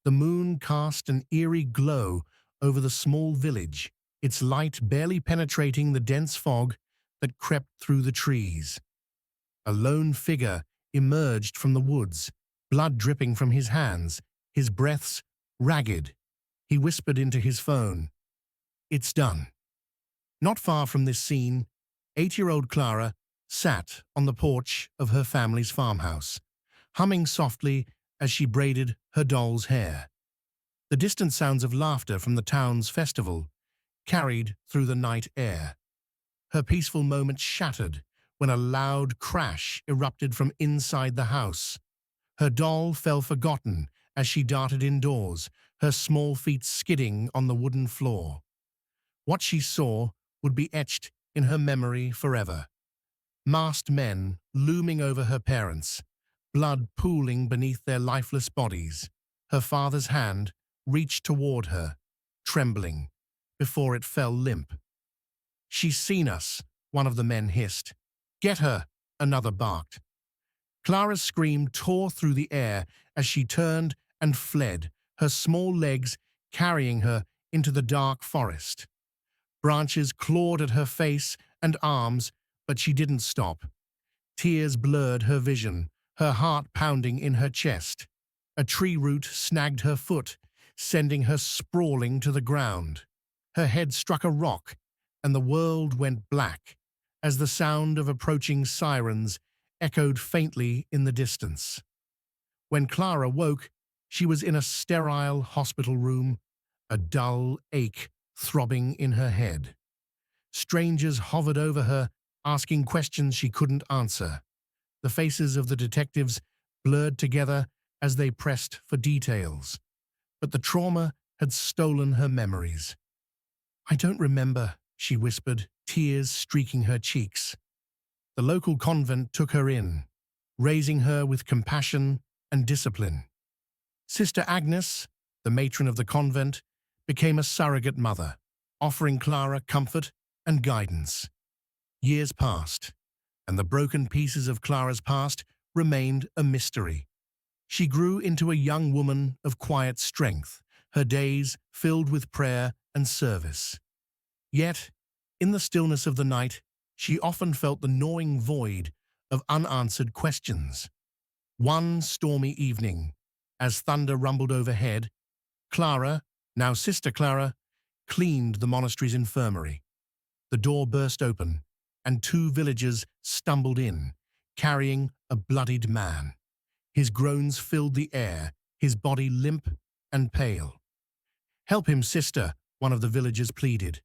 The moon cast an eerie glow over the small village, its light barely penetrating the dense fog that crept through the trees. A lone figure emerged from the woods, blood dripping from his hands, his breaths ragged. He whispered into his phone, "It's done." Not far from this scene, 8-year-old Clara sat on the porch of her family's farmhouse, humming softly as she braided her doll's hair. The distant sounds of laughter from the town's festival carried through the night air. Her peaceful moment shattered when a loud crash erupted from inside the house. Her doll fell forgotten as she darted indoors, her small feet skidding on the wooden floor. What she saw would be etched in her memory forever. Masked men looming over her parents, blood pooling beneath their lifeless bodies. Her father's hand reached toward her, trembling, before it fell limp. "She's seen us," one of the men hissed. "Get her," another barked. Clara's scream tore through the air as she turned and fled, her small legs carrying her into the dark forest. Branches clawed at her face and arms, but she didn't stop. Tears blurred her vision, her heart pounding in her chest. A tree root snagged her foot, sending her sprawling to the ground. Her head struck a rock, and the world went black as the sound of approaching sirens echoed faintly in the distance. When Clara woke, she was in a sterile hospital room, a dull ache throbbing in her head. Strangers hovered over her, asking questions she couldn't answer. The faces of the detectives blurred together as they pressed for details. But the trauma had stolen her memories. "I don't remember," she whispered, tears streaking her cheeks. The local convent took her in, raising her with compassion and discipline. Sister Agnes, the matron of the convent, became a surrogate mother, offering Clara comfort and guidance. Years passed, and the broken pieces of Clara's past remained a mystery. She grew into a young woman of quiet strength, her days filled with prayer and service. Yet, in the stillness of the night, she often felt the gnawing void of unanswered questions. One stormy evening, as thunder rumbled overhead, Clara, now Sister Clara, cleaned the monastery's infirmary. The door burst open, and 2 villagers stumbled in, carrying a bloodied man. His groans filled the air, his body limp and pale. "Help him, sister," one of the villagers pleaded.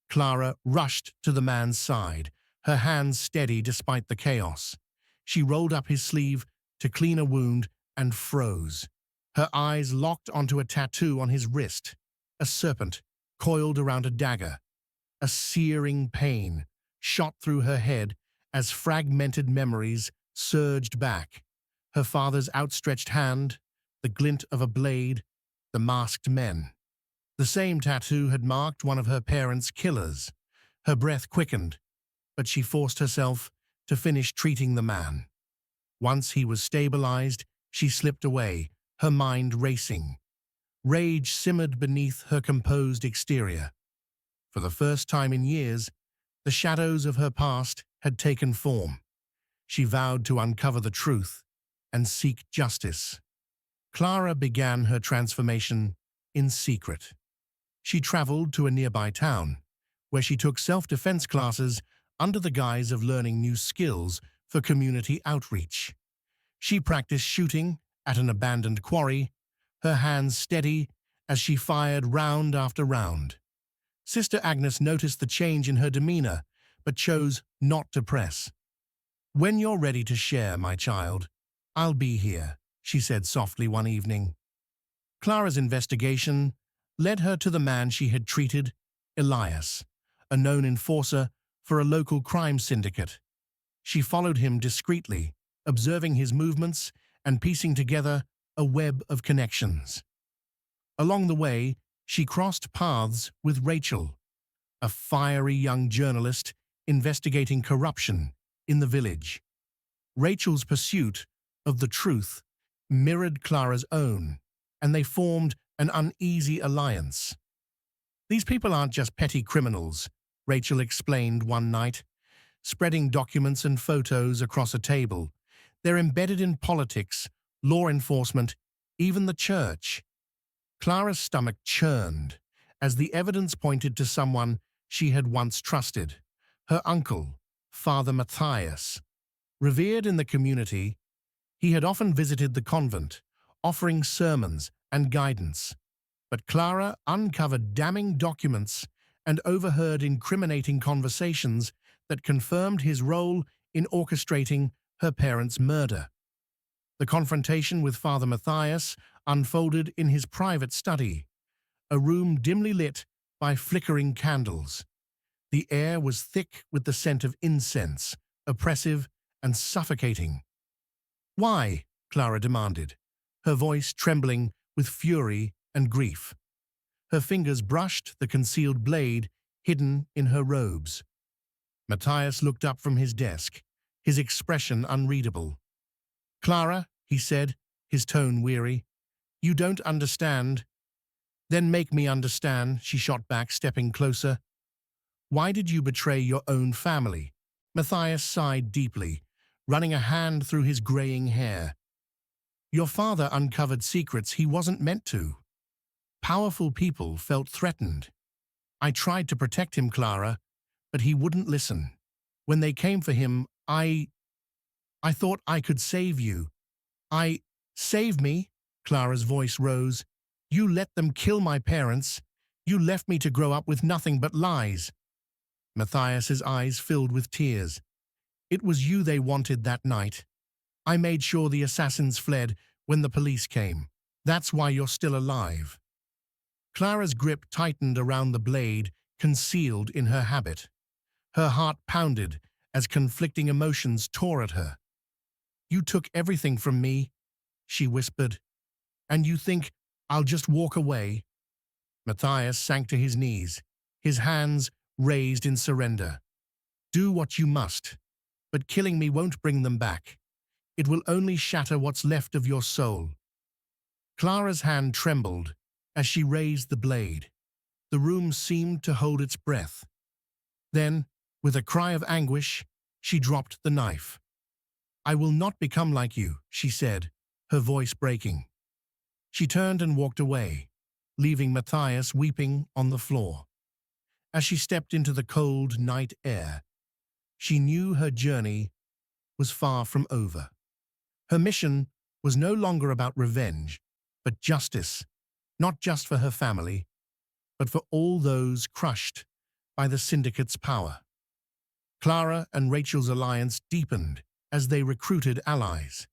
Clara rushed to the man's side, her hands steady despite the chaos. She rolled up his sleeve to clean a wound and froze. Her eyes locked onto a tattoo on his wrist, a serpent coiled around a dagger. A searing pain shot through her head as fragmented memories surged back. Her father's outstretched hand, the glint of a blade, the masked men. The same tattoo had marked one of her parents' killers. Her breath quickened, but she forced herself to finish treating the man. Once he was stabilized, she slipped away, her mind racing. Rage simmered beneath her composed exterior. For the first time in years, the shadows of her past had taken form. She vowed to uncover the truth and seek justice. Clara began her transformation in secret. She traveled to a nearby town, where she took self-defense classes under the guise of learning new skills for community outreach. She practiced shooting at an abandoned quarry, her hands steady as she fired round after round. Sister Agnes noticed the change in her demeanor, but chose not to press. "When you're ready to share, my child, I'll be here," she said softly one evening. Clara's investigation led her to the man she had treated, Elias, a known enforcer for a local crime syndicate. She followed him discreetly, observing his movements and piecing together a web of connections. Along the way, she crossed paths with Rachel, a fiery young journalist investigating corruption in the village. Rachel's pursuit of the truth mirrored Clara's own, and they formed an uneasy alliance. "These people aren't just petty criminals," Rachel explained one night, spreading documents and photos across a table. "They're embedded in politics, law enforcement, even the church." Clara's stomach churned as the evidence pointed to someone she had once trusted, her uncle, Father Matthias. Revered in the community, he had often visited the convent, offering sermons and guidance. But Clara uncovered damning documents and overheard incriminating conversations that confirmed his role in orchestrating her parents' murder. The confrontation with Father Matthias unfolded in his private study, a room dimly lit by flickering candles. The air was thick with the scent of incense, oppressive and suffocating. "Why?" Clara demanded, her voice trembling with fury and grief. Her fingers brushed the concealed blade hidden in her robes. Matthias looked up from his desk, his expression unreadable. "Clara," he said, his tone weary, "you don't understand." "Then make me understand," she shot back, stepping closer. "Why did you betray your own family?" Matthias sighed deeply, running a hand through his graying hair. "Your father uncovered secrets he wasn't meant to. Powerful people felt threatened. I tried to protect him, Clara, but he wouldn't listen. When they came for him, I thought I could save you. Save me?" Clara's voice rose. "You let them kill my parents. You left me to grow up with nothing but lies." Matthias's eyes filled with tears. "It was you they wanted that night. I made sure the assassins fled when the police came. That's why you're still alive." Clara's grip tightened around the blade concealed in her habit. Her heart pounded as conflicting emotions tore at her. "You took everything from me," she whispered, "and you think I'll just walk away?" Matthias sank to his knees, his hands raised in surrender. "Do what you must, but killing me won't bring them back. It will only shatter what's left of your soul." Clara's hand trembled as she raised the blade. The room seemed to hold its breath. Then, with a cry of anguish, she dropped the knife. "I will not become like you," she said, her voice breaking. She turned and walked away, leaving Matthias weeping on the floor. As she stepped into the cold night air, she knew her journey was far from over. Her mission was no longer about revenge, but justice, not just for her family, but for all those crushed by the syndicate's power. Clara and Rachel's alliance deepened as they recruited allies.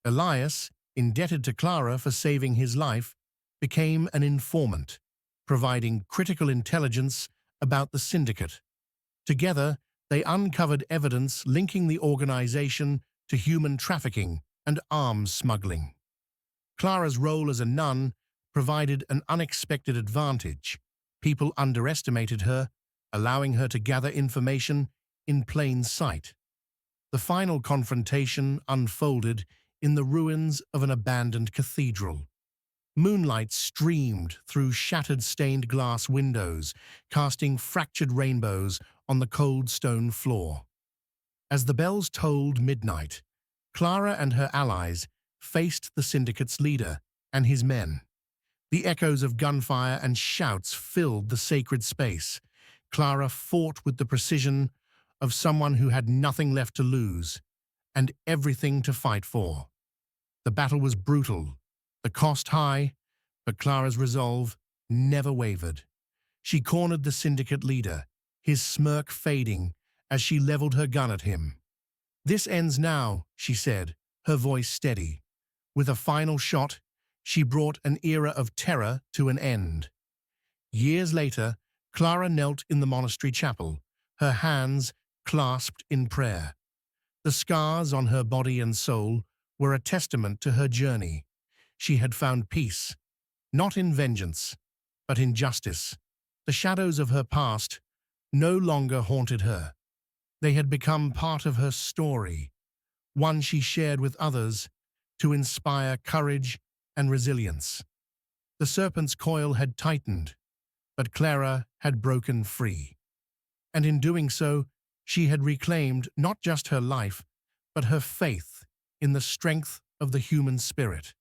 Elias, indebted to Clara for saving his life, became an informant, providing critical intelligence about the syndicate. Together, they uncovered evidence linking the organization to human trafficking and arms smuggling. Clara's role as a nun provided an unexpected advantage. People underestimated her, allowing her to gather information in plain sight. The final confrontation unfolded in the ruins of an abandoned cathedral. Moonlight streamed through shattered stained glass windows, casting fractured rainbows on the cold stone floor. As the bells tolled midnight, Clara and her allies faced the syndicate's leader and his men. The echoes of gunfire and shouts filled the sacred space. Clara fought with the precision of someone who had nothing left to lose and everything to fight for. The battle was brutal, the cost high, but Clara's resolve never wavered. She cornered the syndicate leader, his smirk fading as she leveled her gun at him. "This ends now," she said, her voice steady. With a final shot, she brought an era of terror to an end. Years later, Clara knelt in the monastery chapel, her hands clasped in prayer. The scars on her body and soul were a testament to her journey. She had found peace, not in vengeance, but in justice. The shadows of her past no longer haunted her. They had become part of her story, one she shared with others to inspire courage and resilience. The serpent's coil had tightened, but Clara had broken free. And in doing so, she had reclaimed not just her life, but her faith in the strength of the human spirit.